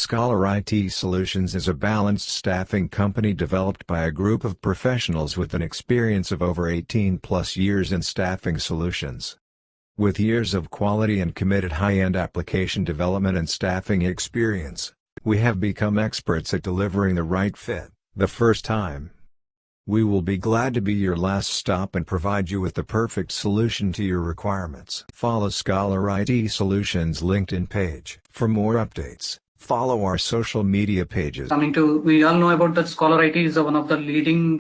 Scholar IT Solutions is a balanced staffing company developed by a group of professionals with an experience of over 18 plus years in staffing solutions. With years of quality and committed high-end application development and staffing experience, we have become experts at delivering the right fit, the first time. We will be glad to be your last stop and provide you with the perfect solution to your requirements. Follow Scholar IT Solutions LinkedIn page for more updates. Follow our social media pages. We all know about that Scholar IT is one of the leading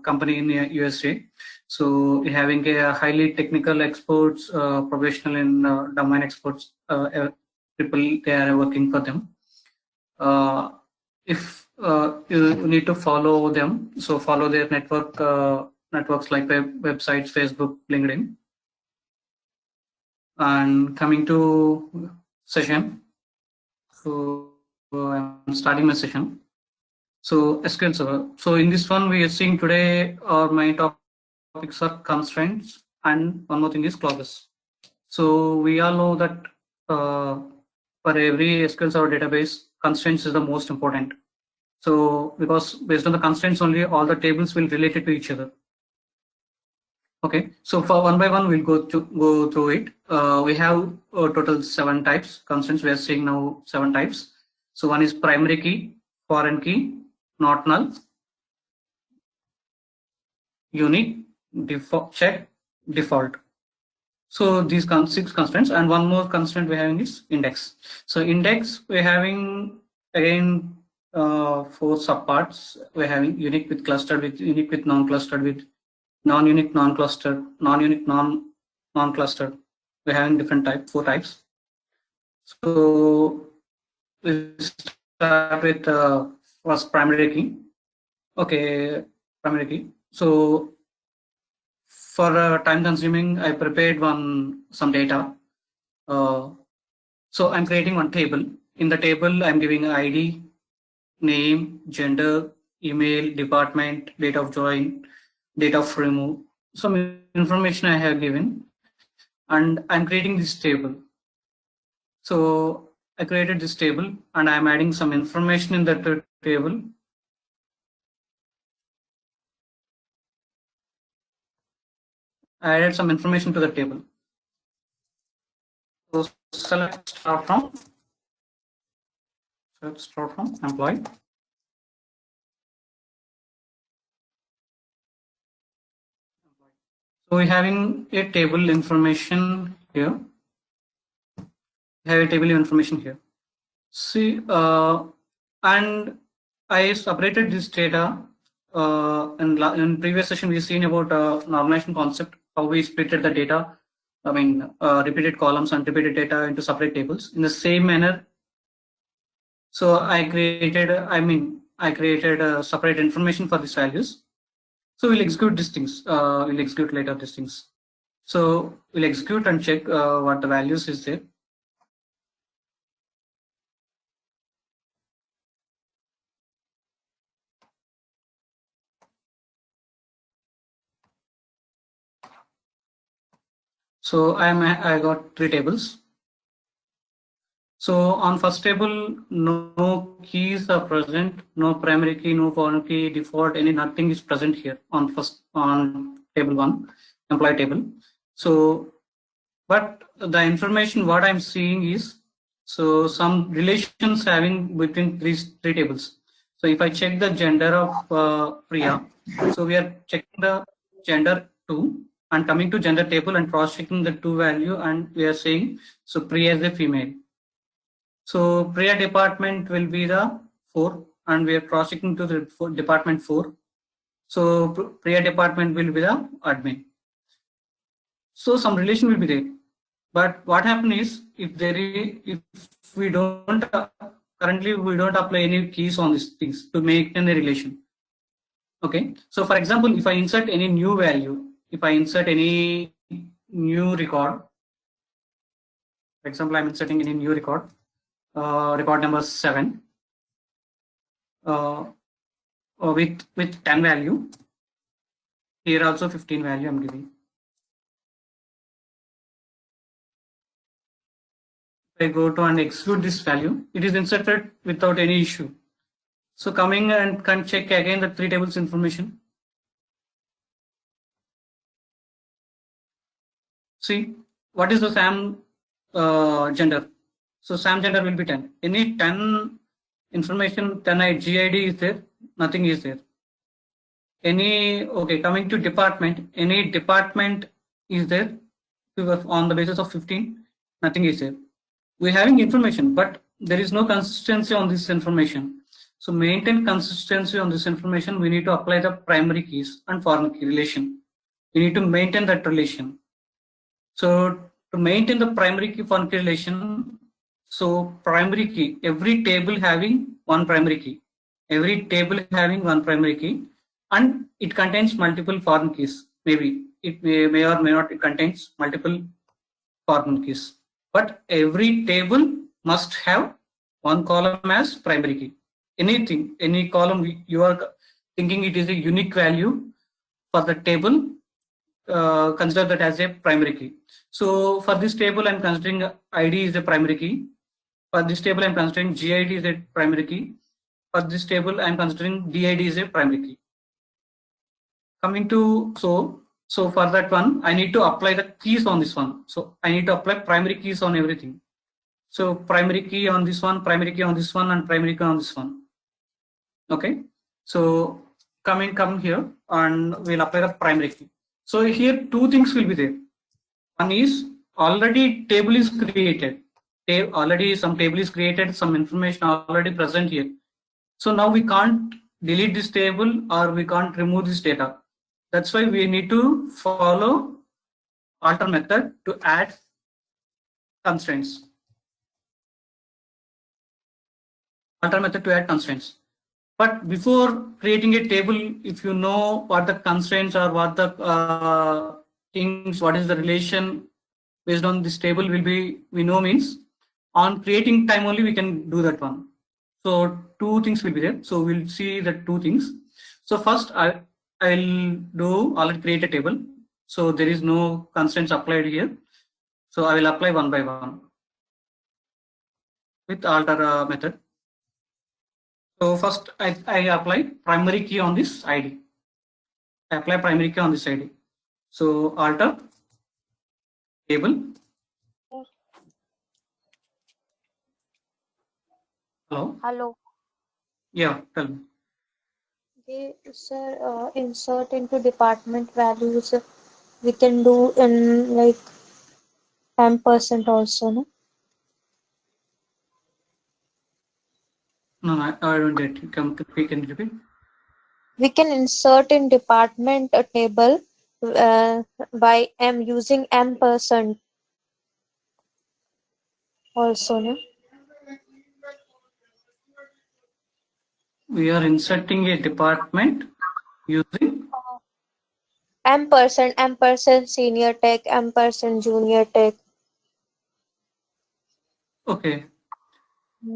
company in the USA. So having a highly technical experts, professional in domain experts, people they are working for them. If you need to follow them, so follow their networks like websites, Facebook, LinkedIn. And coming to session. So I'm starting my session. So SQL Server. So in this one we are seeing today our main topics are constraints and one more thing is clauses. So we all know that for every SQL Server database, constraints is the most important. So because based on the constraints only, all the tables will relate to each other. Okay, so for one by one we'll go through it. We have total 7 types constraints. We are seeing now 7 types. So one is primary key, foreign key, not null, unique, default, check, default. So these 6 constraints, and one more constraint we're having is index. So index we're having again 4 subparts. We're having unique with clustered, with unique with non-clustered, with non-unique, non-clustered, non-unique, non-clustered. We're having different 4 types. So we start with first primary key. Okay, primary key. So for time consuming, I prepared some data. So I'm creating one table. In the table, I'm giving ID, name, gender, email, department, date of join, date of remove, some information I have given, and I'm creating this table. So I created this table and I'm adding some information in that table. I added some information to the table. So select start from employee. So we're having a table information here. We have a table information here. See, and I separated this data. In previous session, we've seen about normalization concept, how we splitted the data. I mean, repeated columns and repeated data into separate tables. In the same manner, so I created separate information for these values. So we'll execute these things. We'll execute later these things. So we'll execute and check what the values is there. So I got 3 tables. So on first table, no keys are present, no primary key, no foreign key, default, nothing is present here on table 1, employee table. So, but the information what I'm seeing is, so some relations having between these 3 tables. So if I check the gender of Priya, so we are checking the gender 2 and coming to gender table and cross checking the 2 value, and we are saying, so Priya is a female. So Priya department will be the 4 and we are cross checking to the department 4. So Priya department will be the admin. So some relation will be there. But what happens is, if we don't currently we don't apply any keys on these things to make any relation. Okay. So for example, if I insert any new value, if I insert any new record, for example, I'm inserting any new record, record number 7, with 10 value. Here also 15 value I'm giving. I go to and exclude this value, it is inserted without any issue. So coming and can check again the 3 tables information. See, what is the SAM gender? So SAM gender will be 10. Any 10 information, 10 GID is there, nothing is there. Any, okay, coming to department, any department is there on the basis of 15, nothing is there. We're having information, but there is no consistency on this information. So maintain consistency on this information, we need to apply the primary keys and foreign key relation. We need to maintain that relation. So to maintain the primary key foreign key relation, so primary key, every table having one primary key, every table having one primary key, and it contains multiple foreign keys. Maybe it may or may not, it contains multiple foreign keys. But every table must have one column as primary key. Anything, any column you are thinking it is a unique value for the table, consider that as a primary key. So for this table, I'm considering ID is a primary key. For this table, I'm considering GID is a primary key. For this table, I'm considering DID is a primary key. Coming to, so for that one, I need to apply the keys on this one. So I need to apply primary keys on everything. So primary key on this one, primary key on this one, and primary key on this one. Okay. So come here and we'll apply the primary key. So here 2 things will be there. One is already table is created. Already some table is created, some information already present here. So now we can't delete this table or we can't remove this data. That's why we need to follow alter method to add constraints. Alter method to add constraints. But before creating a table, if you know what the constraints are, what the things, what is the relation based on this table will be, we know means on creating time only we can do that one. So 2 things will be there. So we'll see the 2 things. So first I'll do already create a table. So there is no constraints applied here. So I will apply one by one with alter method. So first I apply primary key on this ID. I apply primary key on this ID. So alter table. Hello. Hello. Yeah, tell me. Okay, sir, insert into department values we can do in like 10% also, no? No, I don't get you. Can you repeat? We can insert in department a table by M using M% also, no? We are inserting a department using M% senior tech, M% junior tech. okay.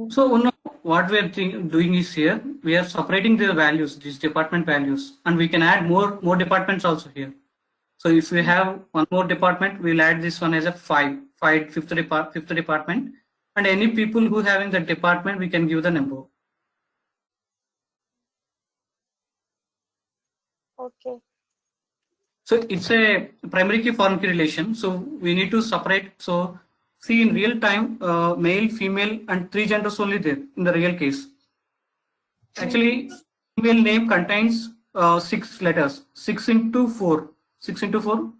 So what we are doing is here we are separating the values, these department values, and we can add more departments also here. So if we have one more department, we'll add this one as a fifth department, and any people who having the department we can give the number. Okay. So it's a primary key foreign key relation. So we need to separate. So see in real time, male, female, and 3 genders only there in the real case. Actually, female name contains 6 letters. 6 into 4. 6 into 4.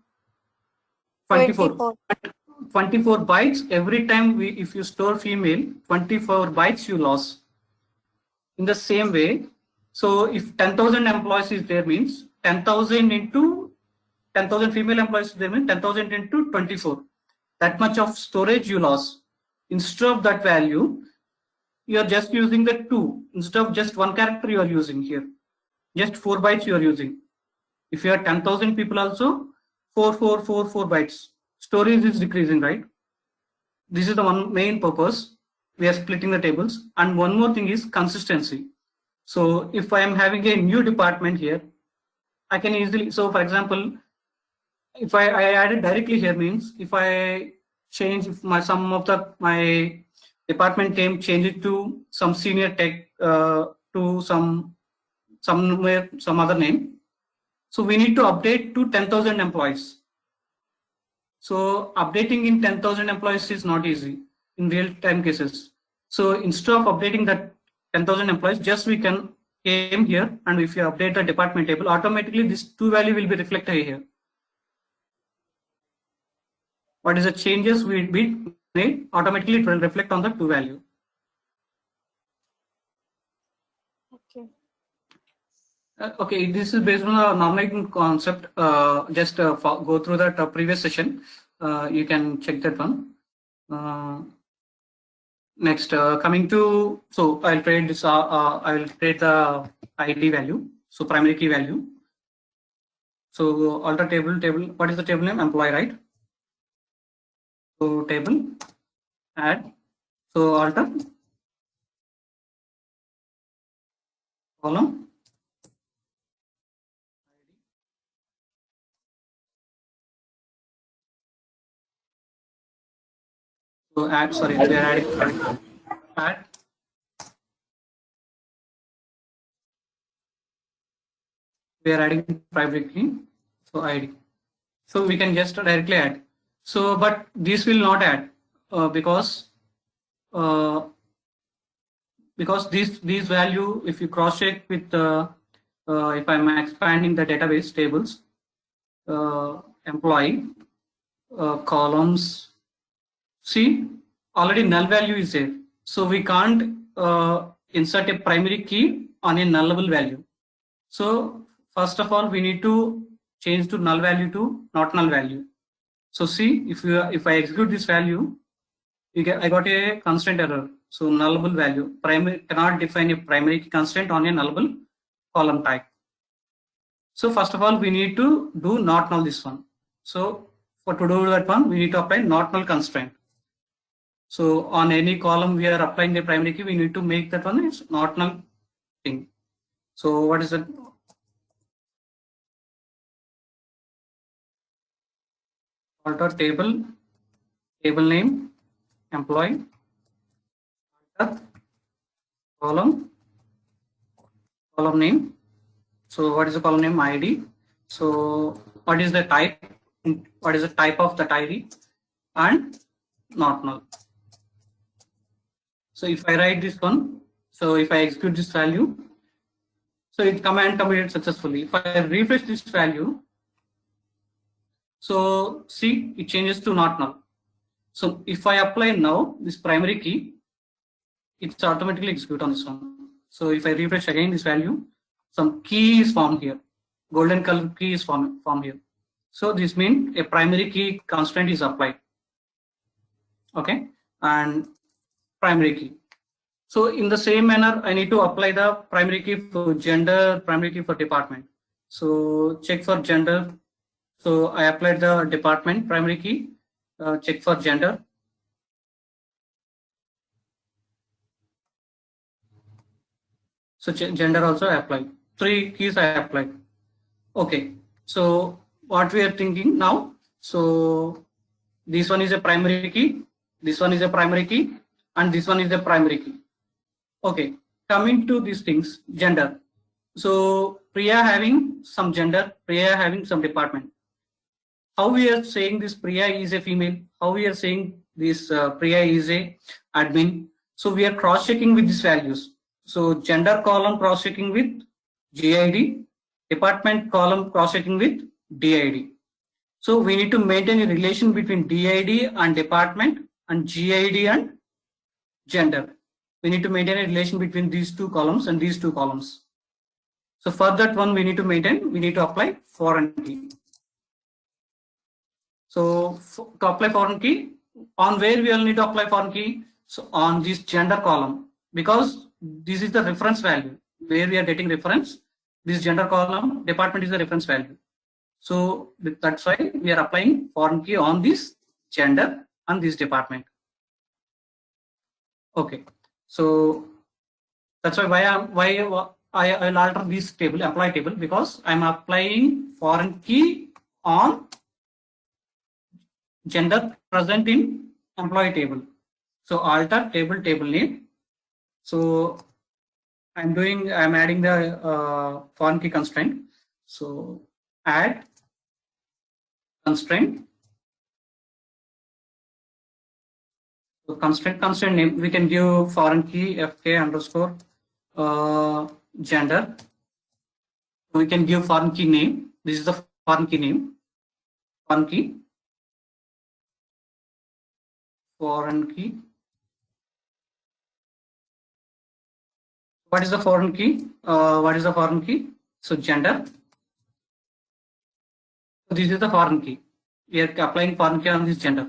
24. 24 bytes. Every time if you store female, 24 bytes you lost. In the same way, so if 10,000 employees is there means 10,000 into 10,000 female employees there means 10,000 into 24. That much of storage you lost. Instead of that value, you are just using the 2. Instead of just 1 character you are using here. Just 4 bytes you are using. If you have 10,000 people also, 4 bytes. Storage is decreasing, right? This is the one main purpose. We are splitting the tables. And one more thing is consistency. So if I am having a new department here, I can easily, so for example, if I add it directly here means if I change some of my department name, change it to some senior tech to some other name. So we need to update to 10,000 employees. So updating in 10,000 employees is not easy in real time cases. So instead of updating that 10,000 employees, just we can came here, and if you update the department table, automatically this two value will be reflected here. What is the changes we made, automatically it will reflect on the two value. Okay. Okay, this is based on a normalizing concept. Just go through that previous session. You can check that one. Next, coming to, so I'll create this. I will create the ID value. So primary key value. So alter table. What is the table name? Employee, right? So table, add. So alter column. So add. Sorry, we are adding add. We are adding primary key. So ID. So we can just directly add. So, but this will not add because these value, if you cross check with if I'm expanding the database tables, employee columns, see already null value is there. So we can't insert a primary key on a nullable value. So first of all, we need to change to null value to not null value. So see, if I execute this value, I got a constraint error. So nullable value, primary cannot define a primary key constraint on a nullable column type. So first of all, we need to do not null this one. So to do that one, we need to apply not null constraint. So on any column we are applying the primary key, we need to make that one is not null thing. So what is it? Alter table name, employee, alter column name. So what is the column name? ID. So what is the type? What is the type of that ID? And not null. So if I write this one, so if I execute this value, so it command completed successfully. If I refresh this value, so see it changes to not null. So if I apply now this primary key, it's automatically execute on this one. So if I refresh again this value, some key is formed here. Golden color key is formed here. So this means a primary key constraint is applied. Okay, and primary key. So in the same manner, I need to apply the primary key for gender, primary key for department. So check for gender. So I applied the department primary key. Check for gender. So gender also I applied. 3 keys I applied. Okay. So what we are thinking now? So this one is a primary key. This one is a primary key, and this one is a primary key. Okay. Coming to these things, gender. So Priya having some gender, Priya having some department. How we are saying this Priya is a female? How we are saying this Priya is a admin? So we are cross checking with these values. So gender column cross checking with GID, department column cross checking with DID. So we need to maintain a relation between DID and department and GID and gender. We need to maintain a relation between these two columns and these two columns. So for that one we need to apply foreign key. So to apply foreign key, on where we will need to apply foreign key? So on this gender column, because this is the reference value where we are getting reference. This gender column department is the reference value. So that's why we are applying foreign key on this gender and this department. Okay, so that's why I will alter this table, apply table, because I'm applying foreign key on gender present in employee table. So alter table name. So I'm adding the foreign key constraint. So add constraint. So constraint name, we can give foreign key fk underscore gender. We can give foreign key name. This is the foreign key name. Foreign key. Foreign key. What is the foreign key? What is the foreign key? So gender. So this is the foreign key. We are applying foreign key on this gender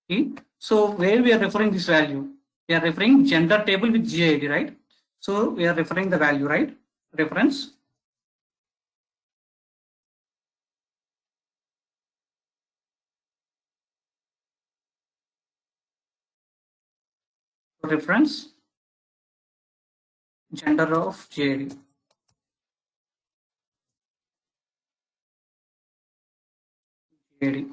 key. So where we are referring this value? We are referring gender table with GID, right? So we are referring the value, right? Reference. Reference gender of GID. GID.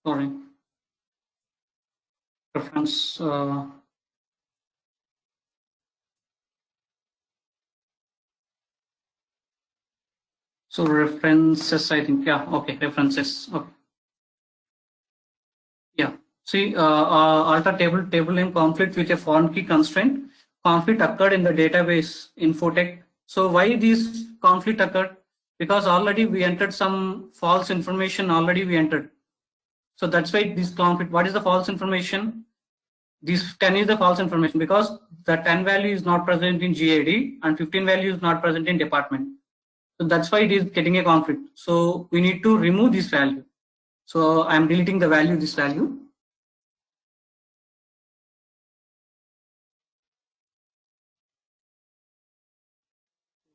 Sorry. Reference. So references, I think, yeah, okay, references, okay. Yeah, see, alter table name conflict with a foreign key constraint. Conflict occurred in the database infotech. So why this conflict occurred? Because already we entered some false information already we entered. So that's why this conflict. What is the false information? This 10 is the false information because the 10 value is not present in GID and 15 value is not present in department. So that's why it is getting a conflict. So we need to remove this value. So I'm deleting the value, this value.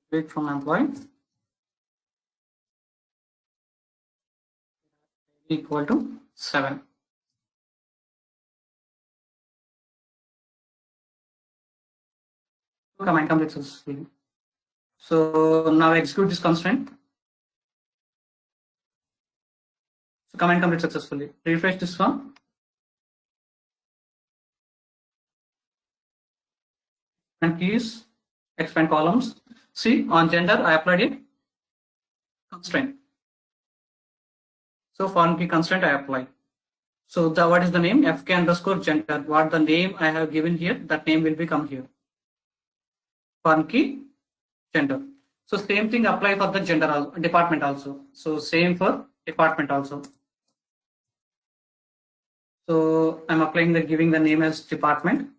Break from employee equal to 7. Command complete successfully. So now execute this constraint. So command complete successfully. Refresh this one. And keys, expand columns. See, on gender, I applied a constraint. So foreign key constraint I apply. So what is the name? fk underscore gender. What the name I have given here, that name will become here. Foreign key gender. So same thing apply for the gender department also. So same for department also. So I'm applying giving the name as department.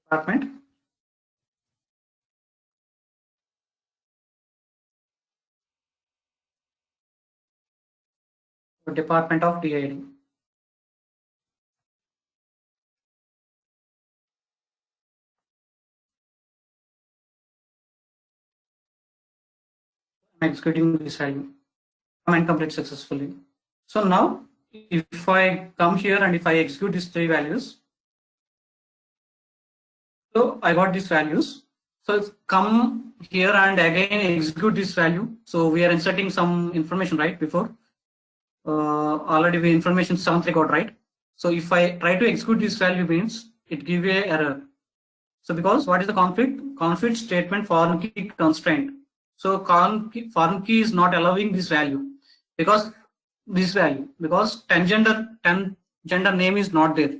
Department. Department of DID. I'm executing this value. Command complete successfully. So now if I come here and if I execute these 3 values, so I got these values. So come here and again execute this value. So we are inserting some information, right? Before already we information 7th record, right? So if I try to execute this value means it give a error. So because what is the conflict? Conflict statement foreign key constraint. So foreign key is not allowing this value because this value, because 10 gender name is not there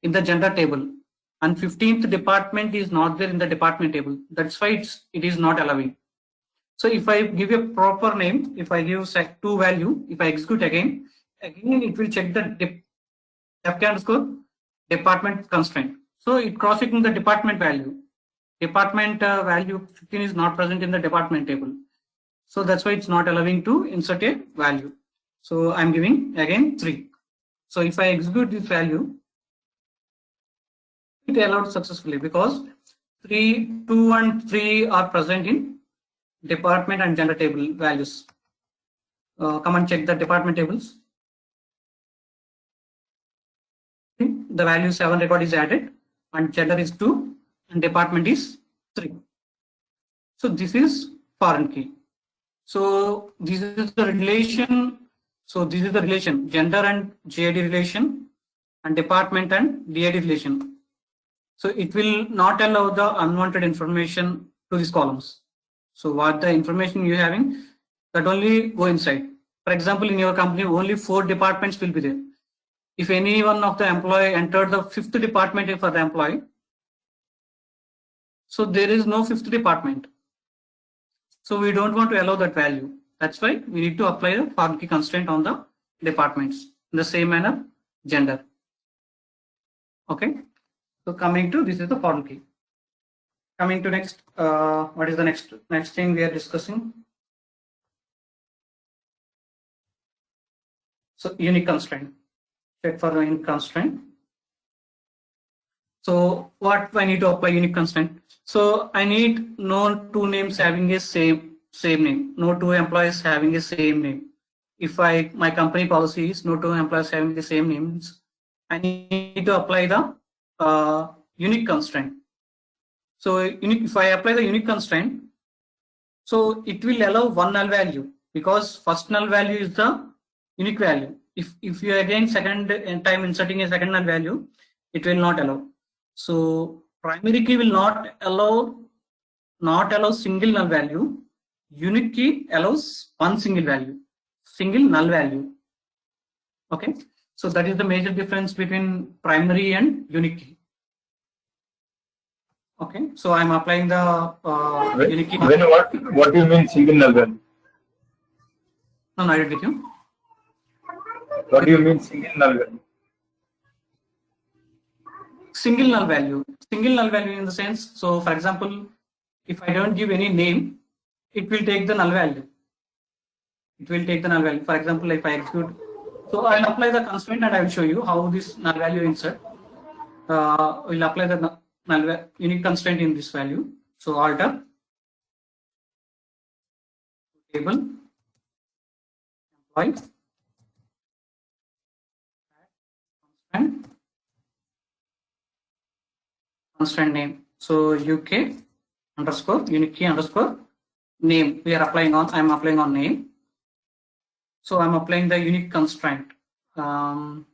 in the gender table and 15th department is not there in the department table. That's why it is not allowing. So if I give a proper name, if I give sec2 value, if I execute again it will check the fk underscore department constraint. So it cross checking the department value. Department value 15 is not present in the department table. So that's why it's not allowing to insert a value. So I'm giving again 3. So if I execute this value, it allowed successfully because 3, 2 and 3 are present in department and gender table values. Come and check the department tables. The value 7 record is added and gender is 2 and department is 3. So this is foreign key. So this is the relation. So this is the relation, gender and JID relation, and department and DID relation. So it will not allow the unwanted information to these columns. So what the information you're having, that only go inside. For example, in your company, only 4 departments will be there. If any one of the employee entered the 5th department for the employee, so there is no 5th department. So we don't want to allow that value. That's why we need to apply the foreign key constraint on the departments in the same manner, gender. Okay. So coming to, this is the foreign key. Coming to next, what is the next thing we are discussing? So unique constraint. Check for the unique constraint. So what I need to apply unique constraint? So I need no 2 names having a same name, no 2 employees having a same name. If my company policy is no 2 employees having the same names, I need to apply the unique constraint. So if I apply the unique constraint, so it will allow one null value, because first null value is the unique value. If you again second time inserting a second null value, it will not allow. So primary key will not allow single null value. Unique key allows one single value, single null value. Okay, so that is the major difference between primary and unique key. Okay, so I'm applying the unique key. What do you mean single null value? No, I did with you. What do you mean single null value? Single null value. Single null value in the sense, so for example, if I don't give any name, it will take the null value. It will take the null value. For example, if I execute, so I'll apply the constraint and I will show you how this null value insert. We'll apply the unique constraint in this value. So alter table employee constraint name. So UK underscore unique key underscore name. We are applying on. I'm applying on name. So I'm applying the unique constraint. So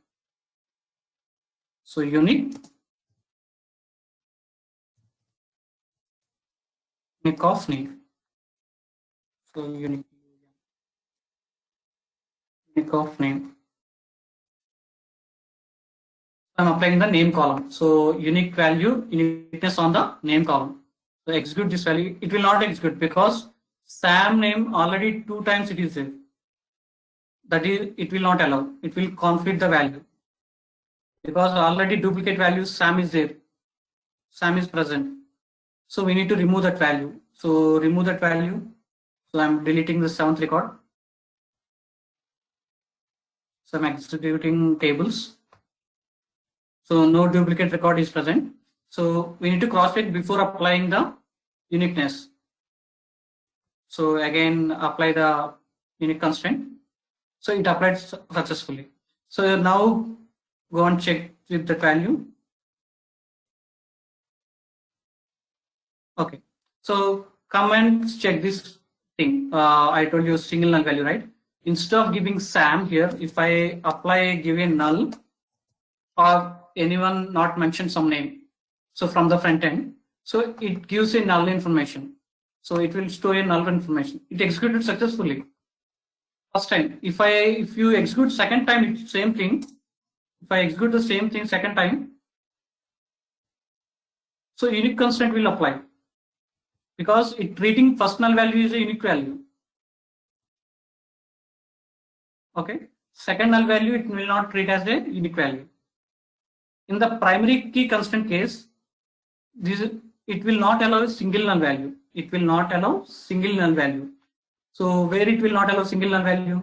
unique of name. So unique of name. I'm applying the name column. So unique value, uniqueness on the name column. So execute this value. It will not execute because Sam name already 2 times it is there. That is, it will not allow. It will conflict the value because already duplicate value Sam is there. Sam is present. So we need to remove that value. So remove that value. So I'm deleting the 7th record. So I'm executing tables. So no duplicate record is present. So we need to cross check before applying the uniqueness. So again apply the unique constraint. So it applied successfully. So now go and check with the value. Okay. So come and check this thing. I told you single null value, right? Instead of giving Sam here, if I apply give a null or anyone not mention some name, so from the front end, so it gives a null information. So it will store a null information. It executed successfully first time. If you execute second time, it's same thing. If I execute the same thing second time, so unique constraint will apply because it treating first null value is a unique value. Okay, second null value it will not treat as a unique value. In the primary key constraint case, it will not allow a single null value. It will not allow single null value. So where it will not allow single null value?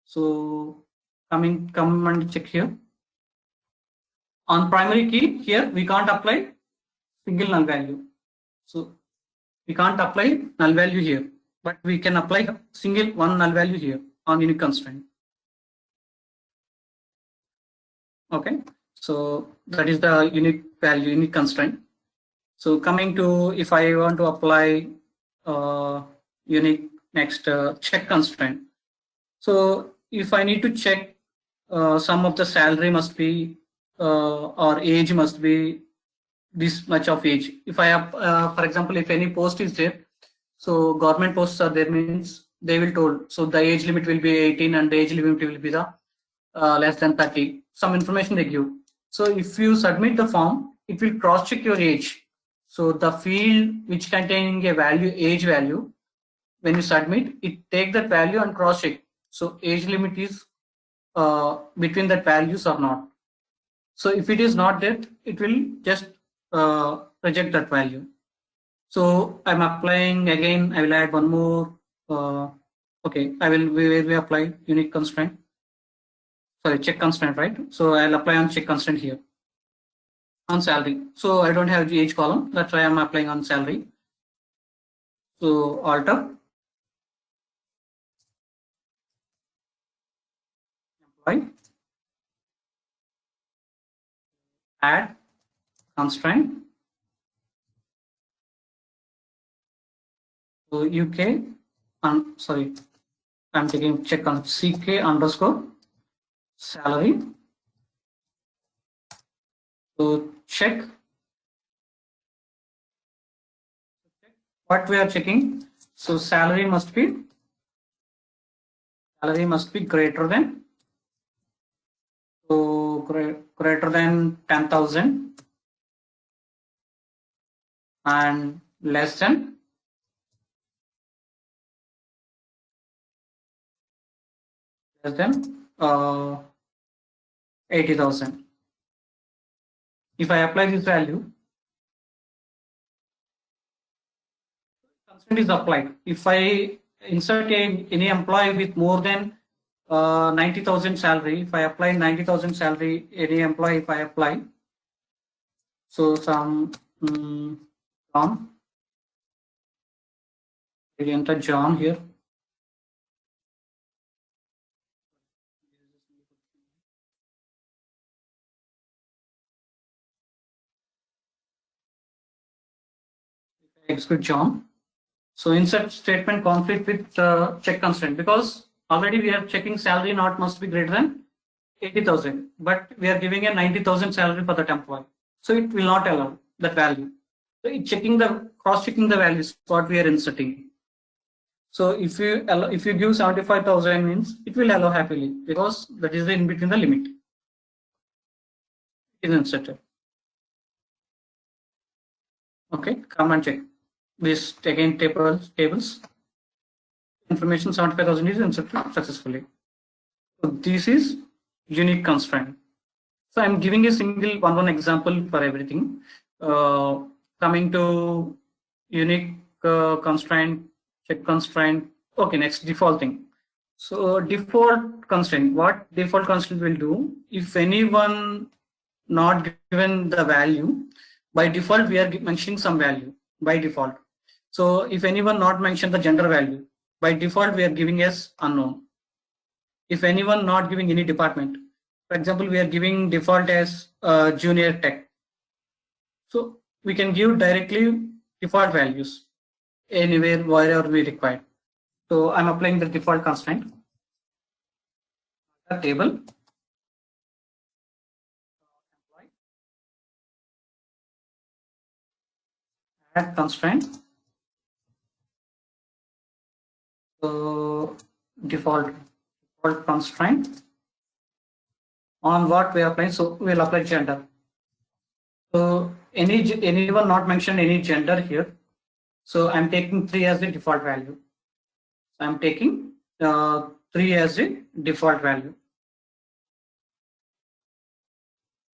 So come and check here. On primary key here we can't apply single null value. So we can't apply null value here, but we can apply one null value here on unique constraint. Okay, so that is the unique value, unique constraint. So coming to, if I want to apply unique next check constraint. So if I need to check some of the salary must be or age must be this much of age. If I have, for example, if any post is there, so government posts are there means they will told. So the age limit will be 18 and the age limit will be the less than 30. Some information they give. So if you submit the form, it will cross check your age. So the field which containing a value, age value, when you submit, it take that value and cross check. So age limit is between that values or not. So if it is not that, it will just reject that value. So I'm applying again. I will add one more. Okay, I will we apply unique constraint. Sorry, check constraint, right? So I'll apply on check constraint here on salary. So I don't have the age column. That's why I'm applying on salary. So alter employee, add constraint. So UK, sorry, I'm taking check on CK underscore salary. So check what we are checking. So salary must be greater than, so greater than 10,000 and less than 80,000. If I apply this value, constraint is applied. If I insert any employee with more than 90,000 salary, if I apply 90,000 salary, any employee, if I apply, so some John, we enter John here. Execute John. So insert statement conflict with check constraint, because already we are checking salary not must be greater than 80,000, but we are giving a 90,000 salary for that employee. So it will not allow that value. So it's checking the cross checking the values what we are inserting. So if you give 75,000 means it will allow happily, because that is in between the limit. It is inserted. Okay, come and check this again tables. Information 75,000 is inserted successfully. So this is unique constraint. So I'm giving a single one example for everything. Coming to unique constraint, check constraint. Okay, next default thing. So default constraint. What default constraint will do? If anyone not given the value, by default we are mentioning some value by default. So if anyone not mentioned the gender value, by default we are giving as unknown. If anyone not giving any department, for example, we are giving default as junior tech. So we can give directly default values anywhere wherever we require. So I'm applying the default constraint. A table. Add constraint. So default constraint on what we are applying. So we'll apply gender. So anyone not mentioned any gender here. So I'm taking 3 as the default value. So I'm taking 3 as the default value.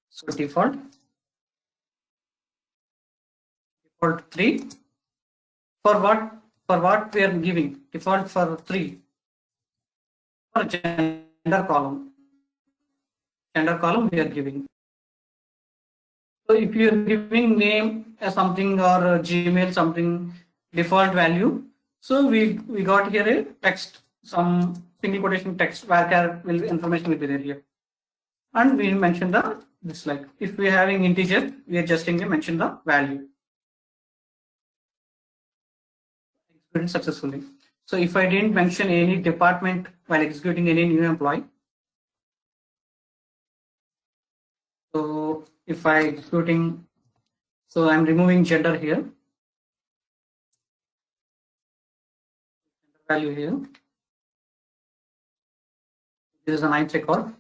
So default 3 for what we are giving default for 3 for gender column we are giving. So if you are giving name as something or Gmail something default value, so we got here a text, some single quotation text where information will be there here, and we mention this, like if we are having integer, we are just going to mention the value. executed successfully. So if I didn't mention any department while executing any new employee, so if I executing, so I'm removing gender here, value here. This is a 9th record.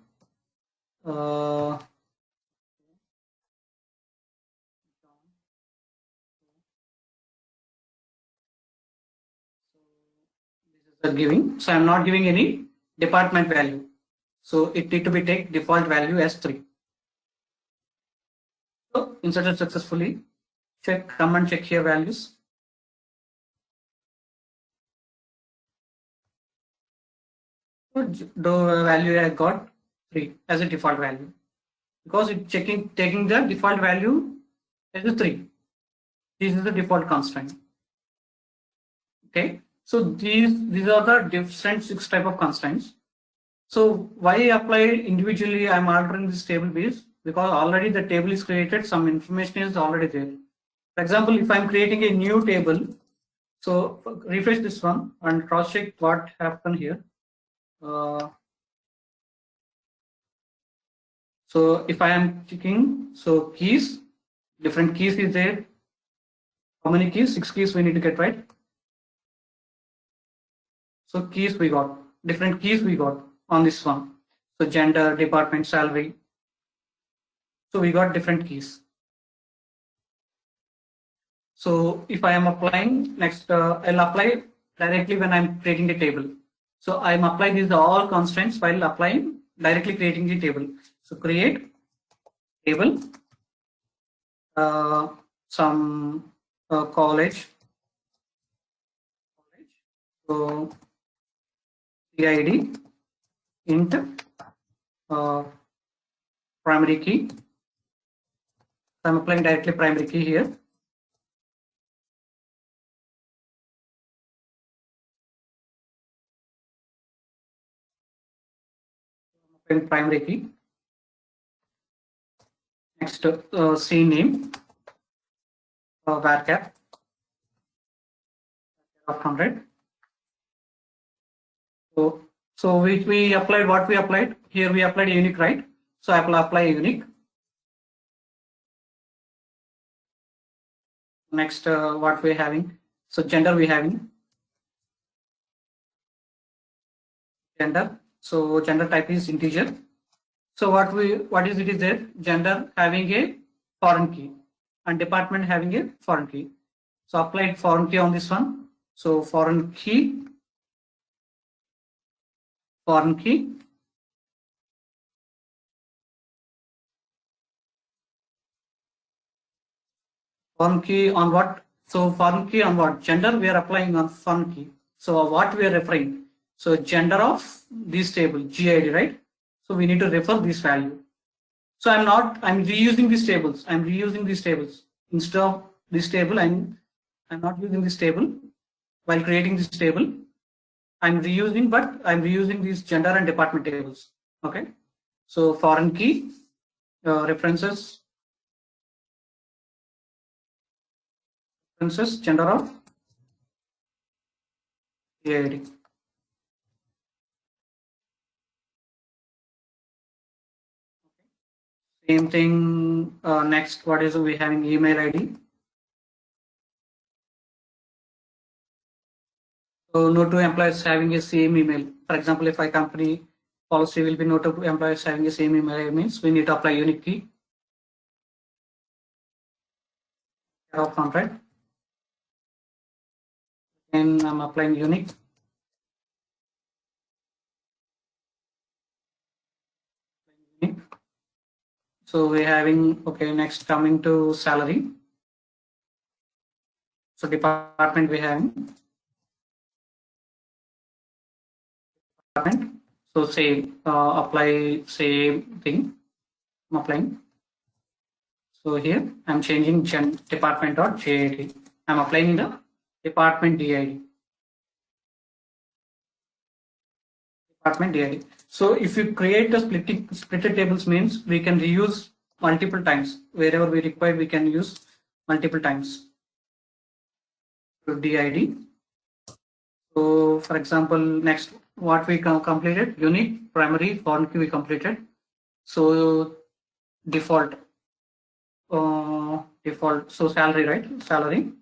This is giving. So I'm not giving any department value. So it need to be take default value as 3. So inserted successfully. Check, come and check here values. The value I got 3 as a default value, because it's taking the default value as a 3. This is the default constraint. Okay, so these are the different 6 type of constraints. So why apply individually? I'm altering this table base because already the table is created, some information is already there. For example, if I'm creating a new table, so refresh this one and cross check what happened here. So if I am checking, so keys, different keys is there. How many keys? 6 keys we need to get, right? So keys we got, different keys we got on this one. So gender, department, salary. So we got different keys. So if I am applying next, I'll apply directly when I'm creating the table. So I'm applying these all constraints while applying directly creating the table. So create table, some college. So PID int primary key. I'm applying directly primary key here. Primary key. Next, C name, varchar of 100. So we applied what we applied here. We applied unique, right? So I will apply unique. Next, what we're having? So gender we having gender. So gender type is integer. So what is it is there? Gender having a foreign key and department having a foreign key. So applied foreign key on this one. So foreign key, foreign key. Foreign key on what? So foreign key on what? Gender we are applying on foreign key. So what we are referring? So gender of this table, GID, right? So we need to refer this value. So I'm reusing these tables. I'm reusing these tables. Instead of this table, I'm not using this table while creating this table. I'm reusing, but I'm reusing these gender and department tables. Okay. So foreign key references gender of GID. Same thing. Next, what is we having email ID? So no two employees having a same email. For example, if my company policy will be no two employees having the same email, means we need to apply unique key. Of contract. And I'm applying unique. So we're having, okay, next coming to salary. So department we're having. Department. So say apply same thing. I'm applying. So here I'm changing department.jid. I'm applying the department DID. Department DID. So if you create the splitted tables, means we can reuse multiple times. Wherever we require, we can use multiple times. So DID. So for example, next what we completed, unique, primary, foreign key we completed. So default, so salary, right? Salary,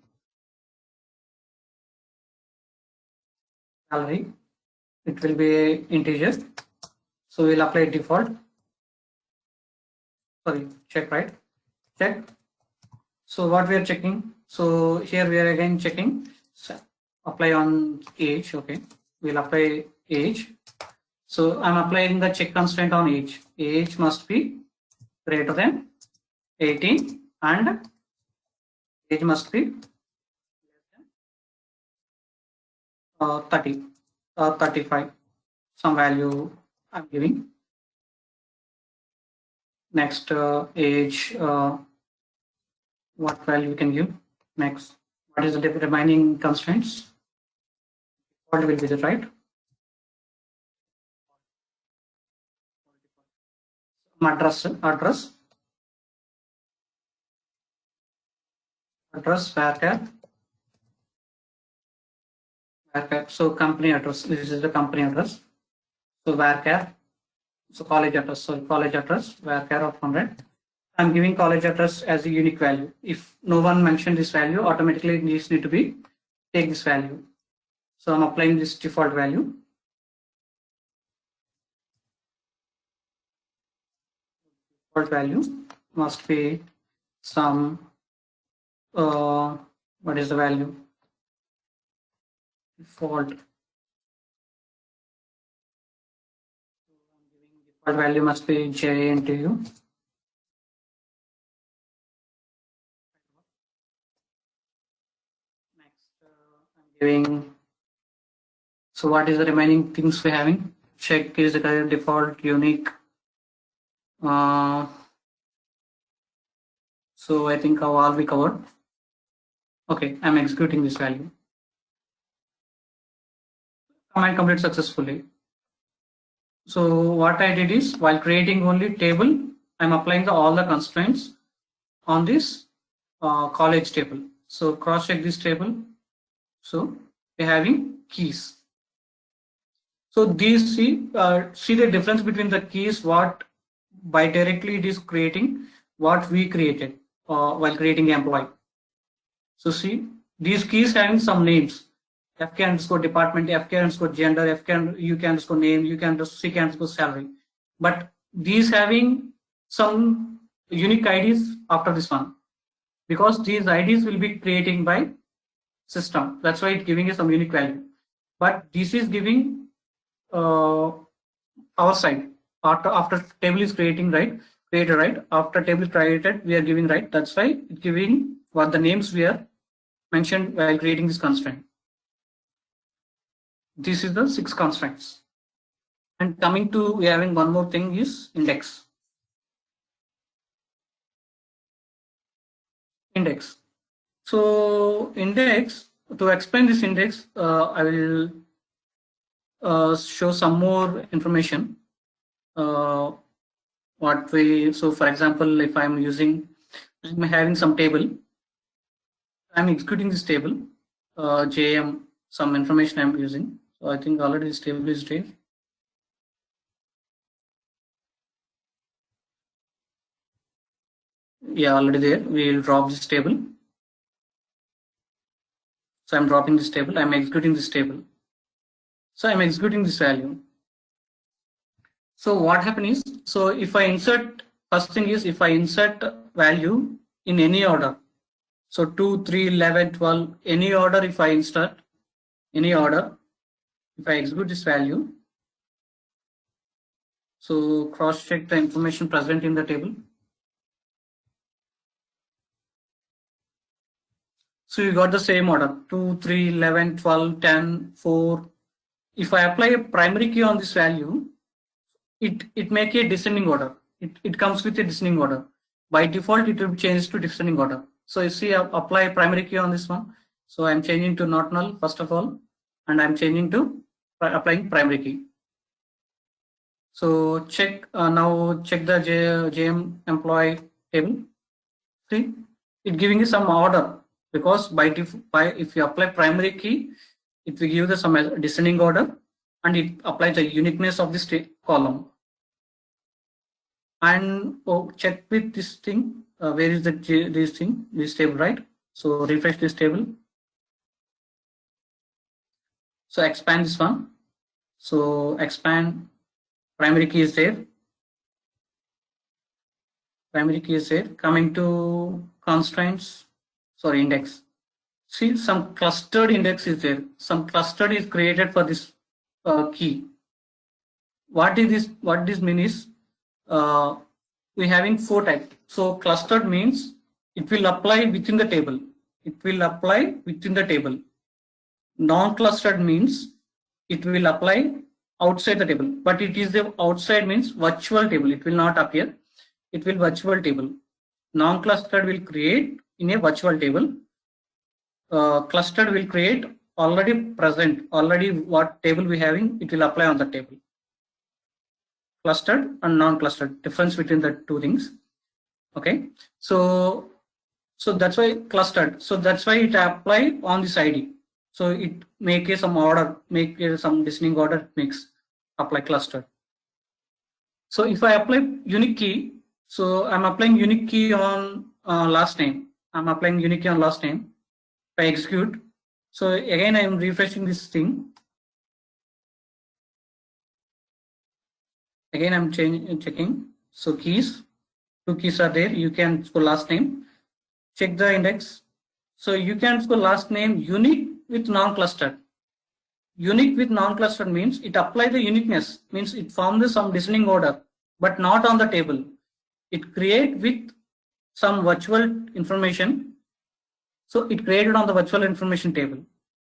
it will be integer. So we'll apply default. Sorry, check, right? Check. So what we are checking? So here we are again checking. So apply on age. Okay, we'll apply age. So I'm applying the check constraint on age. Age must be greater than 18 and age must be 30 or 35. Some value I'm giving. Next age. What value we can give? Next, what is the remaining constraints? What will be the right? Address, varchar. So company address. This is the company address. So varchar. So college address. So college address. Varchar of 100. I'm giving college address as a unique value. If no one mentioned this value, automatically this need to be take this value. So I'm applying this default value. Default value must be some. What is the value? Default. Default value must be j into u. Next, I'm giving. So what is the remaining things we having? Check is the default unique. So I think all we covered. Okay, I'm executing this value. Command complete successfully. So what I did is, while creating only table, I'm applying all the constraints on this college table. So cross check this table. So we're having keys. So these see the difference between the keys, what by directly it is creating, what we created while creating employee. So see, these keys having some names. FK underscore department, FK underscore gender, FK UK underscore name, UK underscore CK underscore salary. But these having some unique IDs after this one, because these IDs will be creating by system. That's why it's giving us some unique value. But this is giving our side after table is creating, right? Created, right? After table created, we are giving, right? That's why it's giving what the names we are mentioned while creating this constraint. This is the 6 constraints. And coming to, we having one more thing is index. Index. So index, to explain this index, I will show some more information. What we, so for example, if I'm having some table, I'm executing this table, JM, some information I'm using. So I think already this table is there. Yeah, already there. We will drop this table. So I'm dropping this table. I'm executing this table. So I'm executing this value. So what happens is, so if I insert, first thing is if I insert value in any order. So 2, 3, 11, 12, any order if I insert, any order, if I execute this value, so cross check the information present in the table. So you got the same order, 2, 3, 11, 12, 10, 4. If I apply a primary key on this value, it make a descending order. It comes with a descending order. By default, it will be changed to descending order. So you see, I apply primary key on this one. So I'm changing to not null first of all, and I'm changing to applying primary key. So check now check the JM employee table. See, it giving you some order, because by if you apply primary key, it will give the some descending order, and it applies the uniqueness of this column. And check with this thing, where is this table, right? So refresh this table. So expand this one. So expand, primary key is there. Primary key is there. Coming to constraints, sorry, index. See, some clustered index is there. Some clustered is created for this key. What is this? What this means is we having 4 types. So clustered means it will apply within the table. It will apply within the table. Non-clustered means it will apply outside the table, but it is the outside means virtual table. It will not appear. It will virtual table. Non-clustered will create in a virtual table. Clustered will create already present, already what table we having, it will apply on the table. Clustered and non-clustered, difference between the two things. Okay, so that's why clustered. So that's why it apply on this ID. So it make some order, make some descending order, makes apply clustered. So if I apply unique key, so I'm applying unique key on last name. I'm applying unique key on last name. If I execute, so again I am refreshing this thing. Again I'm checking. So keys, 2 keys are there. You can score last name. Check the index. So you can score last name unique with non-clustered. Unique with non-clustered means it apply the uniqueness, means it forms some descending order, but not on the table. It create with some virtual information. So it created on the virtual information table.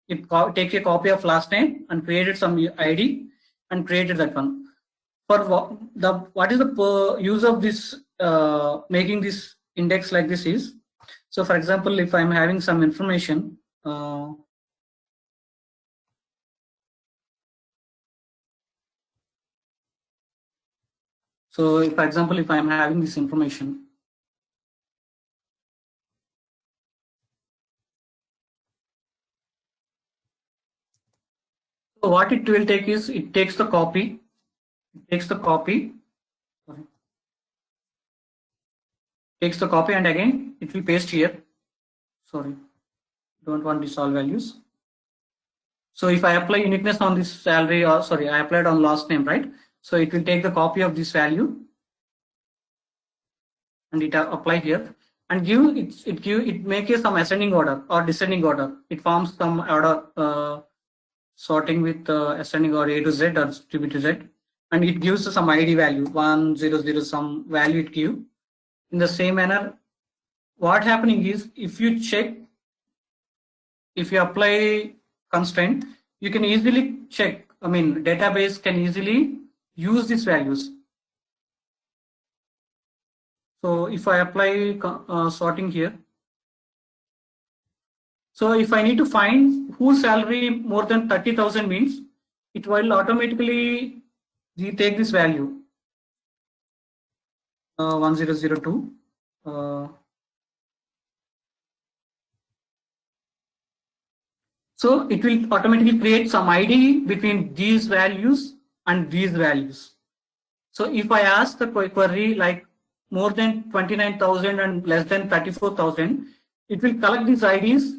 It take a copy of last name and created some ID and created that one. For what is the use of this making this index like this is, so for example, if I'm having some information, so if, for example, if I'm having this information, so what it will take is, it takes the copy, and again it will paste here. Sorry, don't want these all values. So if I apply uniqueness on this salary, or sorry, I applied on last name, right? So it will take the copy of this value and it apply here and give it make some ascending order or descending order. It forms some order sorting with ascending order A to Z or B to Z, and it gives some ID value 100, some value it give. In the same manner, what happening is, if you check, if you apply constraint, you can easily check. I mean, database can easily use these values. So if I apply sorting here, so if I need to find whose salary more than 30,000 means, it will automatically take this value 1002. So it will automatically create some ID between these values and these values. So if I ask the query like more than 29,000 and less than 34,000, it will collect these IDs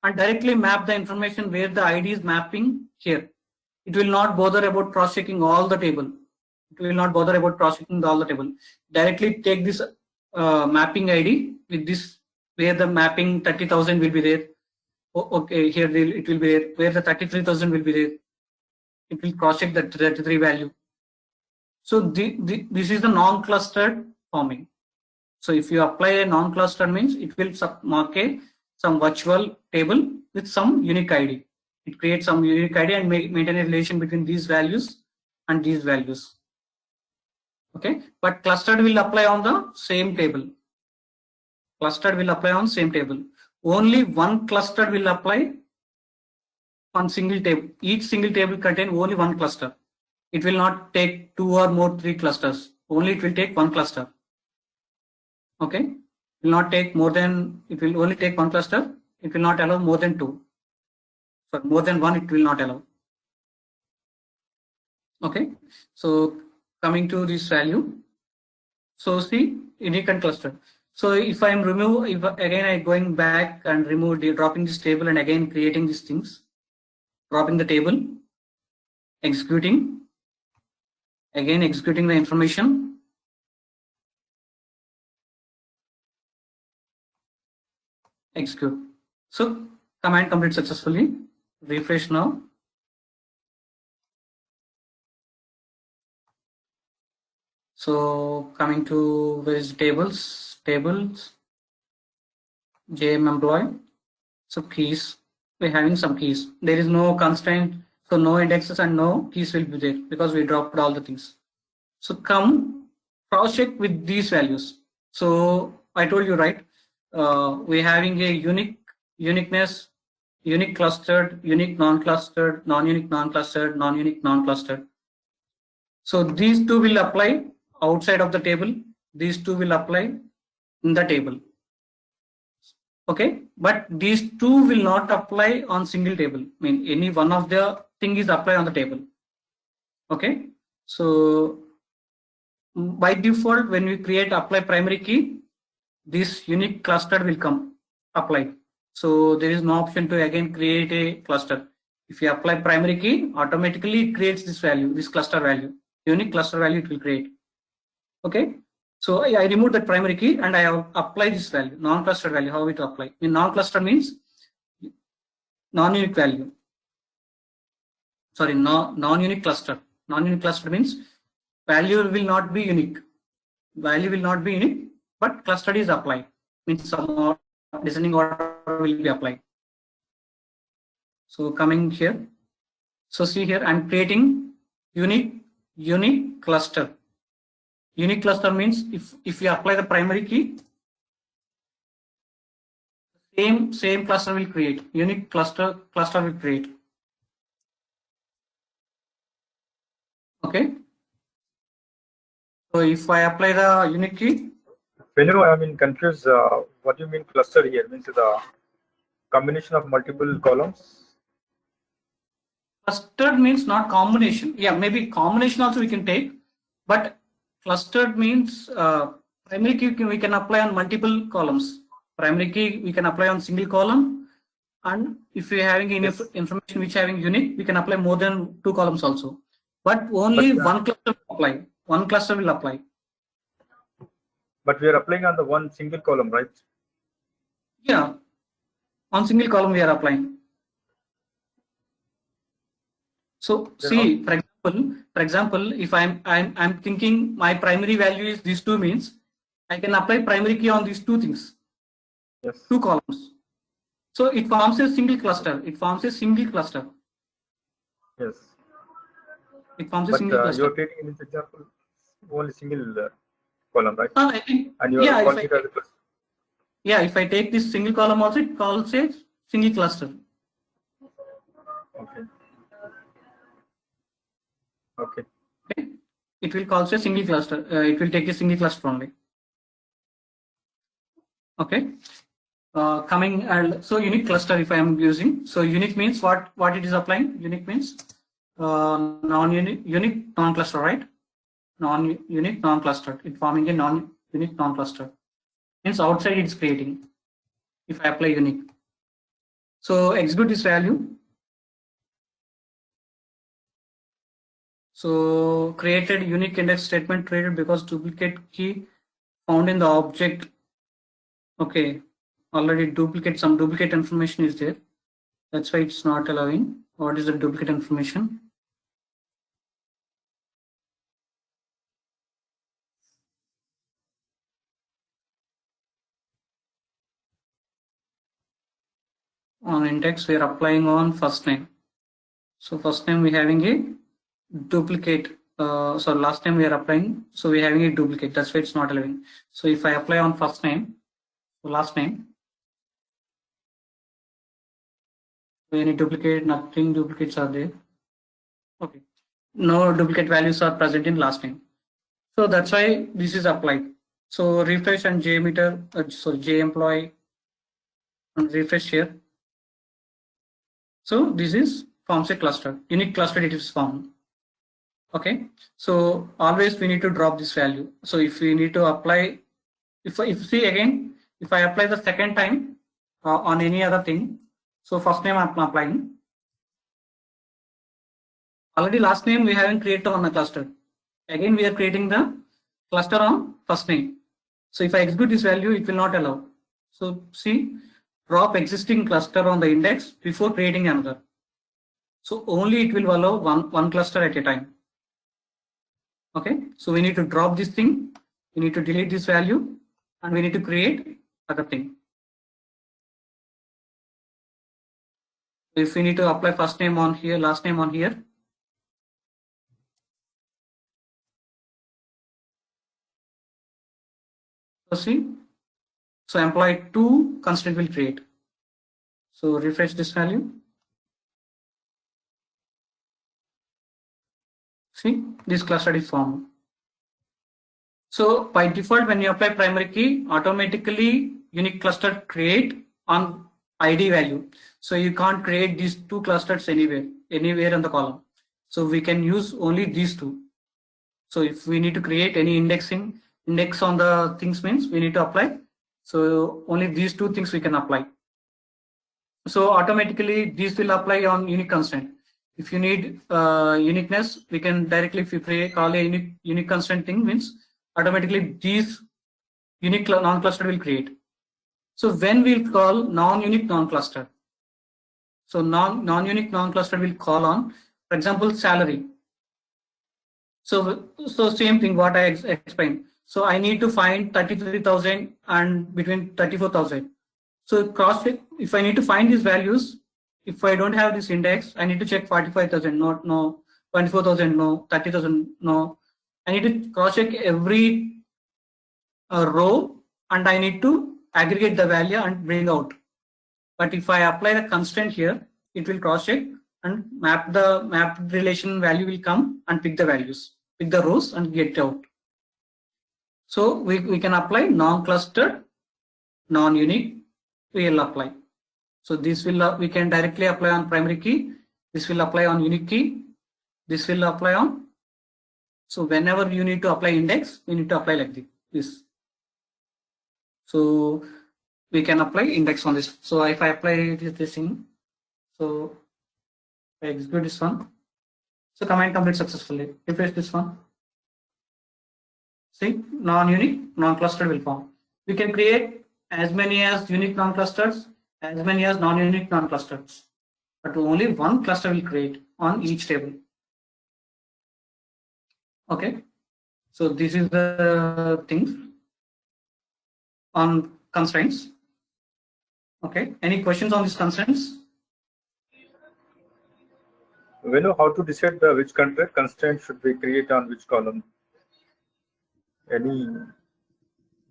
and directly map the information where the ID is mapping here. It will not bother about cross-checking all the table. Directly take this mapping ID with this, where the mapping 30,000 will be there. Okay, here it will be there. Where the 33,000 will be there, it will cross-check the 33 value. So this is the non-clustered forming. So if you apply a non-clustered means, it will mark some virtual table with some unique ID. It creates some unique ID and maintain a relation between these values and these values. Okay, but clustered will apply on the same table. Only one cluster will apply on single table. Each single table contain only one cluster. It will not take 2 or more 3 clusters. Only it will take one cluster. Okay, it will not take more than, it will only take one cluster. It will not allow more than 2. For more than one, it will not allow. Okay, so coming to this value, so see unique and cluster. So if I am if again I going back and dropping this table and again creating these things, dropping the table, executing, again executing the information, execute. So command complete successfully. Refresh now. So coming to where is tables, JM employee. So keys, we're having some keys. There is no constraint, so no indexes and no keys will be there because we dropped all the things. So come cross check with these values. So I told you, right, we're having a uniqueness, unique clustered, unique non-clustered, non-unique non-clustered, non-unique non-clustered. So these two will apply outside of the table. These two will apply in the table. Okay, but these two will not apply on single table. I mean, any one of the thing is apply on the table. Okay, so by default, when we create apply primary key, this unique cluster will come applied. So there is no option to again create a cluster. If you apply primary key, automatically it creates this value, this cluster value, unique cluster value it will create. Okay, so I remove that primary key and I apply this value, non-cluster value. How it apply? In non-cluster means non-unique value. Sorry, non-unique cluster. Non-unique cluster means value will not be unique. Value will not be unique, but clustered is applied. Means some descending order will be applied. So coming here, so see here, I'm creating unique cluster. Unique cluster means if you apply the primary key, same cluster will create. Unique cluster will create. Okay. So if I apply the unique key, I'm confused. What do you mean cluster here? Means the combination of multiple columns? clustered means not combination. Yeah, maybe combination also we can take, but clustered means primary key we can apply on multiple columns. Primary key we can apply on single column, and if we are having enough information which having unique, we can apply more than 2 columns also. But only one cluster will apply. One cluster will apply. But we are applying on the one single column, right? Yeah, on single column we are applying. So see, for example, if I'm thinking my primary value is these two, means I can apply primary key on these two things. Yes. 2 columns. So it forms a single cluster. It forms a single cluster. Yes. It forms a single cluster. You're taking in this example only single column, right? I think, and you are calling it as a cluster. Yeah, if I take this single column also, it calls a single cluster. Okay. Okay. Okay. It will call a single cluster. It will take a single cluster only. Okay. Coming and so unique cluster if I am using. So unique means what it is applying. Unique means unique non-cluster, right? Non-unique non-clustered. It forming a non-unique non-cluster. Means outside it's creating. If I apply unique. So execute this value. So created unique index statement created because duplicate key found in the object. Okay, already some duplicate information is there. That's why it's not allowing. What is the duplicate information? On index we are applying on first name. So first name we having a duplicate. So last name we are applying. So we are having a duplicate. That's why it's not allowing. So if I apply on first name, so last name. So any duplicate, nothing duplicates are there. Okay. No duplicate values are present in last name. So that's why this is applied. So refresh and J meter, sorry, J employee and refresh here. So this is forms a cluster, unique cluster it is formed. Okay, so always we need to drop this value. So if we need to apply, if see again, if I apply the second time on any other thing, so first name I'm applying. Already last name we haven't created on a cluster. Again we are creating the cluster on first name. So if I execute this value, it will not allow. So see, drop existing cluster on the index before creating another. So only it will allow one cluster at a time. Okay, so we need to drop this thing, we need to delete this value, and we need to create other thing. If we need to apply first name on here, last name on here, so see, so employee 2 constraint will create. So refresh this value. See, this cluster is formed. So by default, when you apply primary key, automatically unique cluster create on ID value. So you can't create these two clusters anywhere in the column. So we can use only these two. So if we need to create any index on the things means we need to apply. So only these two things we can apply. So automatically these will apply on unique constraint. If you need uniqueness, we can directly, if you call a unique constraint thing means automatically these unique non-cluster will create. So when we'll call non-unique non-cluster, so non-unique non-cluster will call on, for example, salary. So same thing what I explained. So I need to find 33,000 and between 34,000. So cross check, if I need to find these values, if I don't have this index, I need to check 45,000, no, 24,000, no, 30,000, no. I need to cross check every row and I need to aggregate the value and bring out. But if I apply the constraint here, it will cross check and map relation value will come and pick the values, pick the rows and get out. So we can apply non-clustered, non-unique, we will apply. So this will we can directly apply on primary key. This will apply on unique key. This will apply on. So whenever you need to apply index, we need to apply like this. So we can apply index on this. So if I apply this thing, so I execute this one. So command complete successfully. Refresh this one. See, non-unique, non-clustered will form. We can create as many as unique non-clusters, as many as non-unique non-clusters, but only one cluster will create on each table. Okay, so this is the things on constraints. Okay, any questions on these constraints? We know how to decide which constraint should be created on which column. Any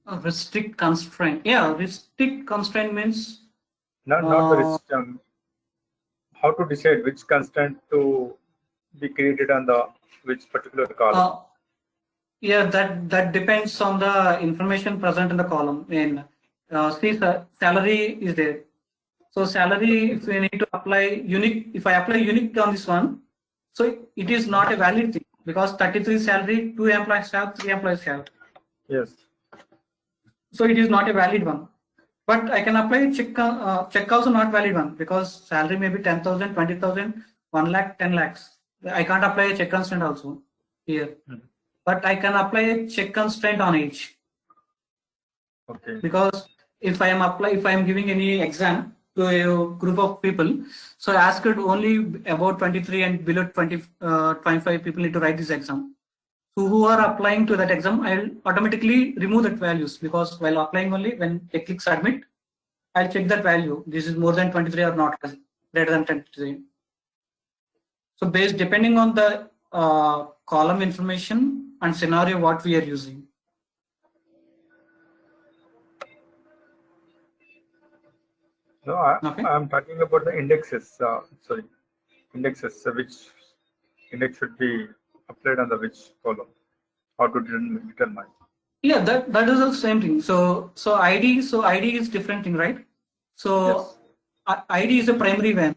Restrict constraint? Yeah, restrict constraint means not the how to decide which constraint to be created on the which particular column. Yeah, that depends on the information present in the column. In see, salary is there. So salary, if we need to apply unique, if I apply unique on this one, so it is not a valid thing because 33 salary, 2 employees have, 3 employees have. Yes. So it is not a valid one. But I can apply check also not valid one because salary may be 10,000, 20,000, 1 lakh, 10 lakhs. I can't apply a check constraint also here. But I can apply a check constraint on age. Okay. Because if I am giving any exam to a group of people, so I asked only about 23 and below 25 people need to write this exam. So who are applying to that exam, I'll automatically remove that values because while applying only when I click submit, I'll check that value. This is more than 23 or not, greater than 23. So depending on the column information and scenario what we are using. No, I'm talking about the indexes. Sorry, indexes. Which index should be applied on the which column? How to determine? Yeah, that is the same thing. So ID is different thing, right? So yes. ID is a primary one.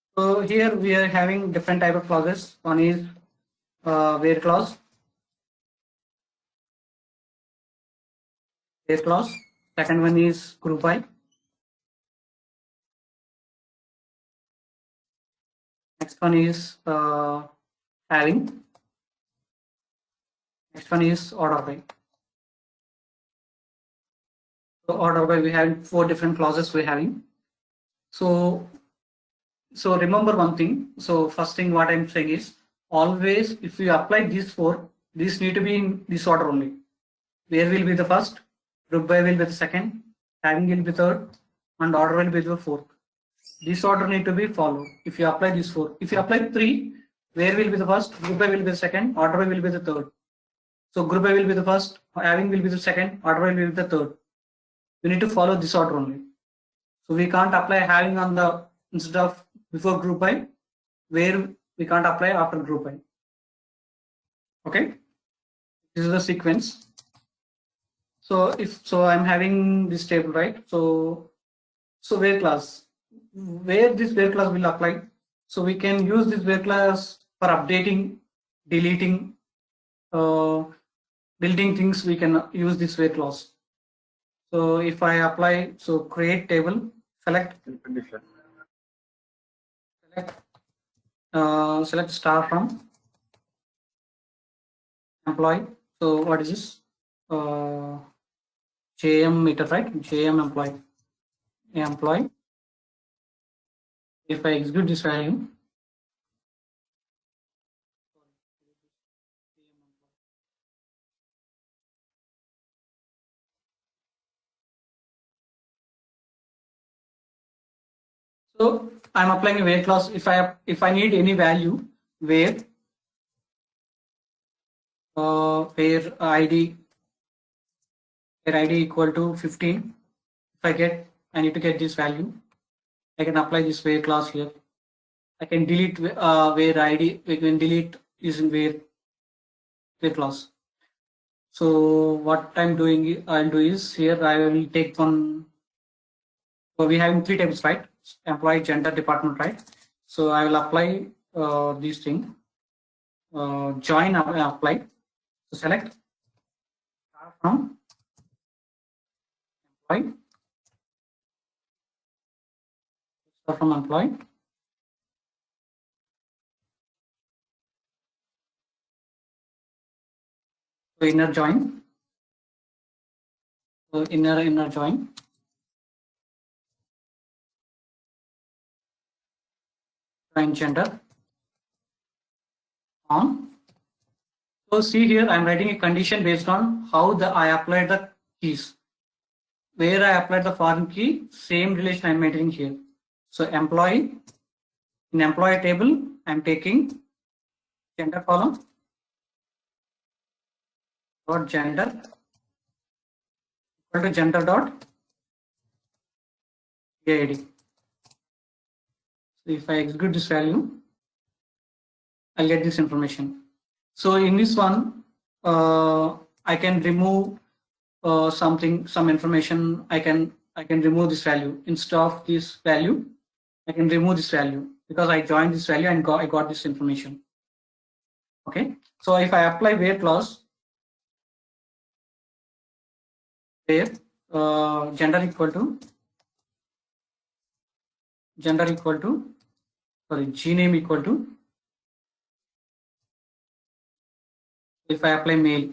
So So here we are having different type of clauses. One is where clause. Where clause. Second one is group by. Next one is having. Next one is order by. So order by, we have 4 different clauses we're having. So remember one thing. So first thing what I'm saying is, always if you apply these 4, these need to be in this order only. Where will be the first, group by will be the second, having will be third, and order will be the fourth. This order need to be followed. If you apply these 4, if you apply 3, where will be the first, group by will be the second, order by will be the third. So group by will be the first, having will be the second, order by will be the third. We need to follow this order only. So we can't apply having on the instead of before group by, where we can't apply after group by. Okay, this is the sequence. So I'm having this table, right? So where class, where this where class will apply. So we can use this where class for updating, deleting, building things. We can use this where clause. So if I apply, so create table, select star from employee. So what is this? JM meter, right? JM employee. If I execute this value, so I'm applying a where clause. If I need any value, where ID equal to 15. If I need to get this value, I can apply this where clause here. I can delete where ID. We can delete using where clause. So what I'll do is here I will take one. So we have 3 tables, right? Employee, gender, department, right? So I will apply this thing. Join apply. So select from employee. From employee. So inner join. So inner join. Join gender on. So see here, I'm writing a condition based on how I applied the keys. Where I applied the foreign key, same relation I'm maintaining here. So employee, in employee table, I'm taking gender column dot gender equal to gender dot AID. So if I execute this value, I'll get this information. So in this one, I can remove some information. I can remove this value. Instead of this value, I can remove this value because I joined this value and I got this information. Okay. So if I apply where clause, where gender equal to gname equal to, if I apply male,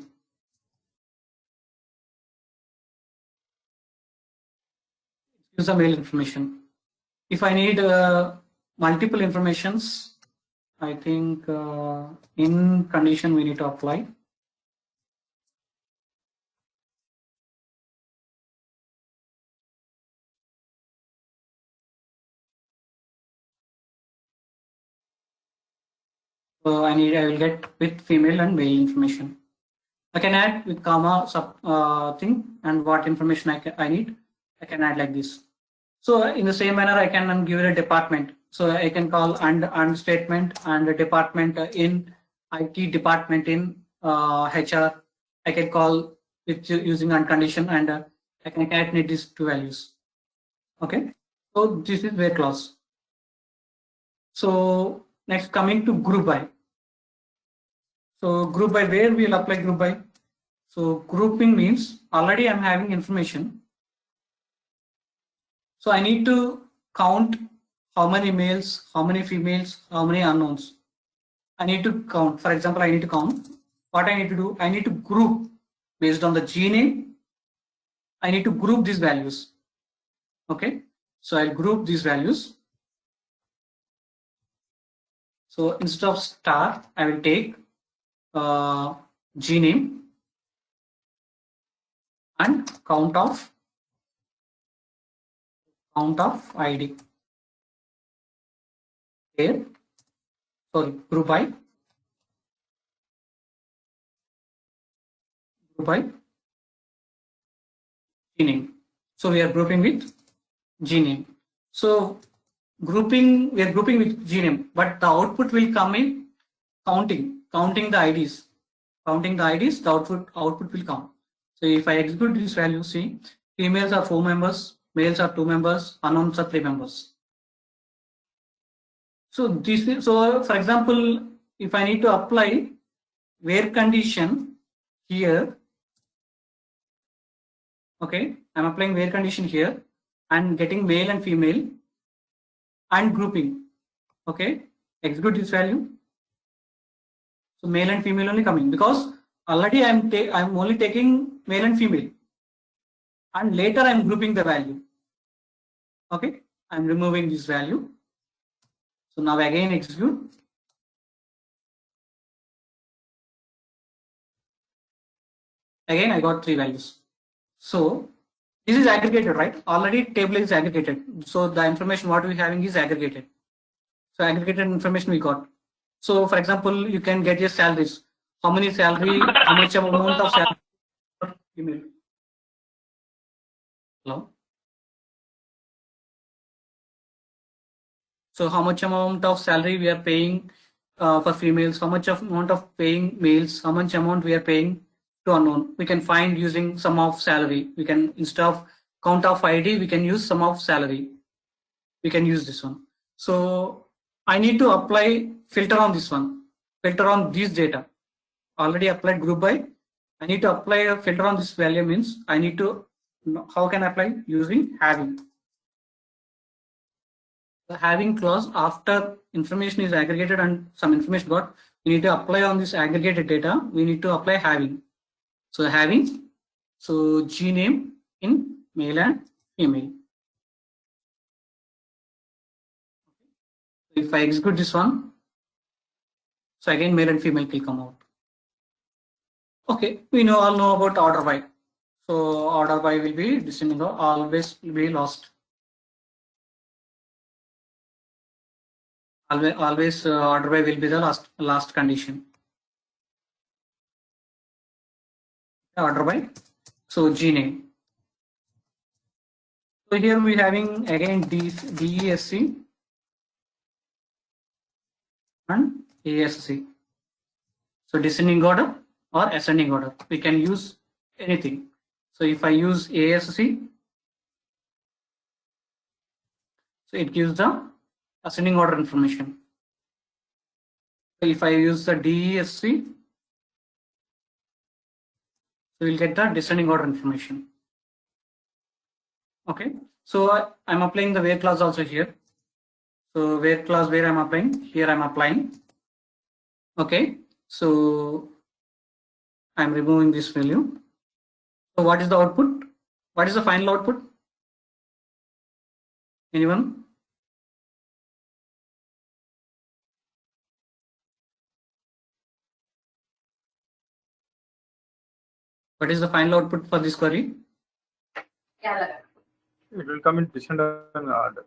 use the male information. If I need multiple informations, I think in condition we need to apply. So I will get with female and male information. I can add with comma thing and what information I need. I can add like this. So in the same manner, I can give it a department. So I can call and statement and a department in IT, department in HR. I can call it using and condition, and I can concatenate these 2 values. Okay. So this is where clause. So next coming to group by. So group by, where we will apply group by? So grouping means already I'm having information. So I need to count how many males, how many females, how many unknowns. I need to count. For example, I need to count. What I need to do, I need to group based on the G name. I need to group these values. Okay, so I'll group these values. So instead of star, I will take G name and count of ID. Here, sorry, group by G name. So we are grouping with G name. So we are grouping with G name, but the output will come in counting the IDs. Counting the IDs, the output will come. So if I execute this value, see, females are 4 members, males are 2 members, unknowns are 3 members. So this is, so for example, if I need to apply where condition here, okay, I'm applying where condition here and getting male and female and grouping. Okay, execute this value. So male and female only coming, because already I'm only taking male and female, and later I'm grouping the value. Okay, I'm removing this value. So now again execute. Again I got 3 values. So this is aggregated, right? Already table is aggregated. So the information what we having is aggregated. So aggregated information we got. So for example, you can get your salaries. How many salary, how much amount of salary female. Hello. So how much amount of salary we are paying for females, how much amount of paying males, how much amount we are paying to unknown. We can find using sum of salary. We can, instead of count of ID, we can use sum of salary. We can use this one. So I need to apply filter on this one, filter on this data. Already applied group by. I need to apply a filter on this value, means I need to, how can I apply? Using having. The having clause, after information is aggregated and some information got, we need to apply on this aggregated data, we need to apply having. So having, so G name in male and female. If I execute this one, so again male and female will come out. Okay, we all know about order by. So order by will be descending, always will be lost. Always order by will be the last condition. Order by, so G name. So here we having again DESC and ASC. So descending order or ascending order, we can use anything. So if I use ASC, so it gives the ascending order information. If I use the DESC, so we'll get the descending order information. Okay, so I'm applying the where clause also here. So where clause, where I'm applying, here I'm applying. Okay, so I'm removing this value. So what is the output? What is the final output? Anyone? What is the final output for this query? It will come in descending order.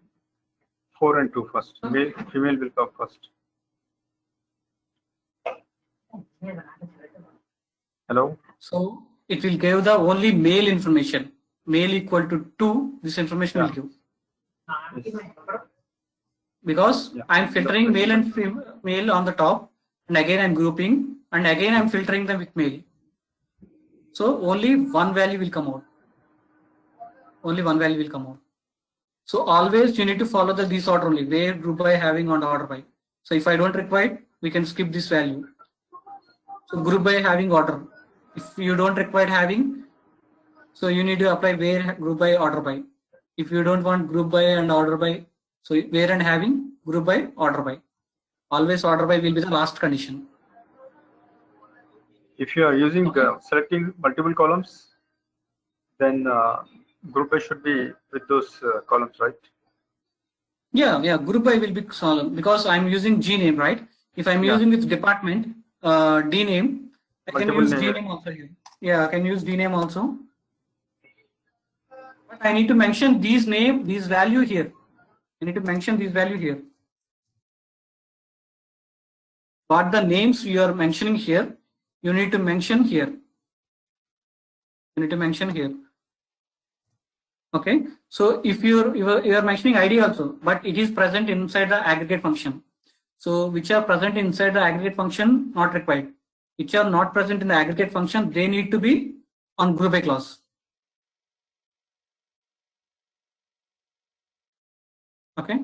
4 and 2 first. Male, female will come first. Hello. So it will give the only male information. Male equal to 2. This information will give. Yes. Because I'm filtering male and female on the top, and again I'm grouping, and again I'm filtering them with male. So only one value will come out. Only one value will come out. So always you need to follow this order only, where, group by, having, and order by. So if I don't require, we can skip this value. So group by, having, order. If you don't require having, so you need to apply where, group by, order by. If you don't want group by and order by, so where and having, group by, order by. Always order by will be the last condition. If you are using selecting multiple columns, then group by should be with those columns, right? Yeah, group by will be column because I'm using G name, right? If I'm using with department, D name, I can use D name also here. Yeah, I can use D name also. But I need to mention these value here. I need to mention these value here. What the names you are mentioning here, you need to mention here. You need to mention here. Okay, so if you are mentioning ID also, but it is present inside the aggregate function. So which are present inside the aggregate function, not required. Which are not present in the aggregate function, they need to be on group by clause. Okay.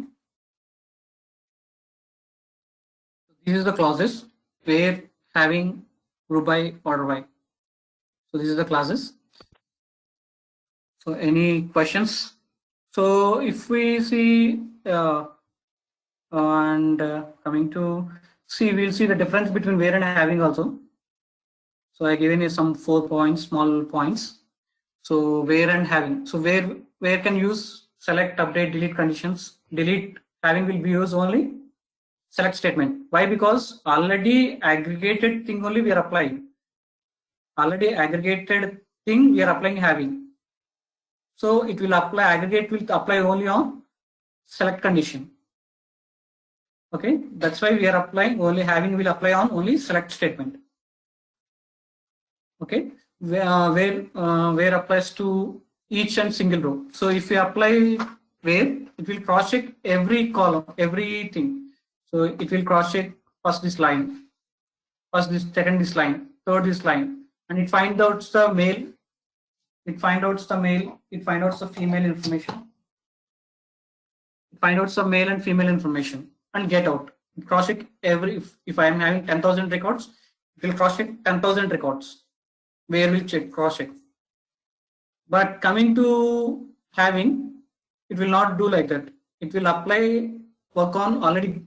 This is the clauses where, having, group by, order by. So this is the classes. So any questions? So if we see coming to see, we'll see the difference between where and having also. So I given you some 4 points, small points. So where and having. So where can use select, update, delete conditions. Delete, having will be used only select statement. Why? Because already aggregated thing only we are applying. Already aggregated thing we are applying having. So it will apply, aggregate will apply only on select condition. Okay, that's why we are applying only, having will apply on only select statement. Okay, where applies to each and single row. So if you apply where, it will cross check every column, everything. So it will cross check first this line, first this, second this line, third this line, and it finds out the male. It finds out the male. It finds out the female information. It finds out some male and female information and get out. Cross check every. If I am having 10,000 records, it will cross check 10,000 records. Where will check, cross check. But coming to having, it will not do like that. It will apply, work on already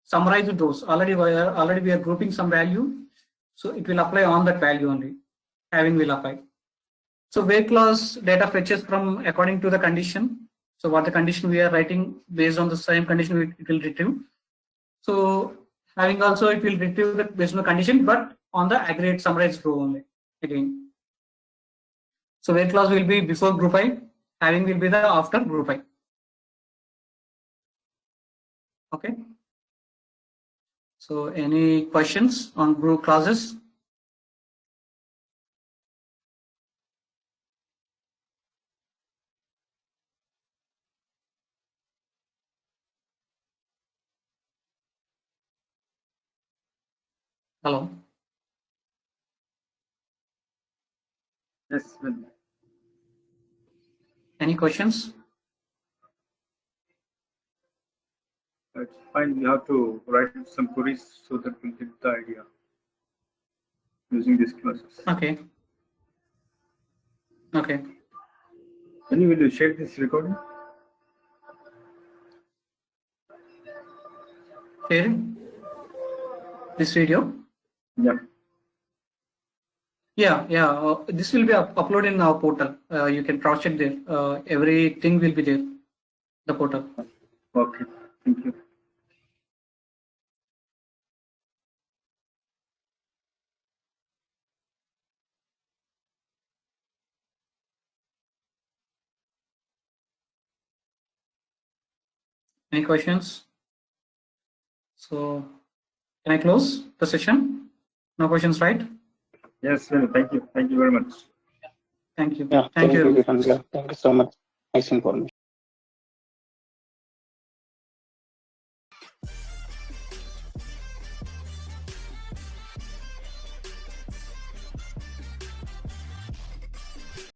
summarized rows. Already we are grouping some value, so it will apply on that value only. Having will apply. So where clause data fetches from according to the condition. So what the condition we are writing, based on the same condition it will retrieve. So having also it will retrieve that based on the condition, but on the aggregate summarized row only again. So where clause will be before group I, having will be the after group I. Okay. So any questions on group clauses? Hello. Yes. Any questions? It's fine. We have to write some queries so that we'll get the idea using these classes. Okay. Okay. When will you share this recording? Sharing this video? Yeah. Yeah. This will be uploaded in our portal. You can cross check there. Everything will be there. The portal. Okay. Thank you. Any questions? So can I close the session? No questions, right? Yes, well, thank you. Thank you very much. Thank you. Yeah, Thank you. Thank you so much. Nice information.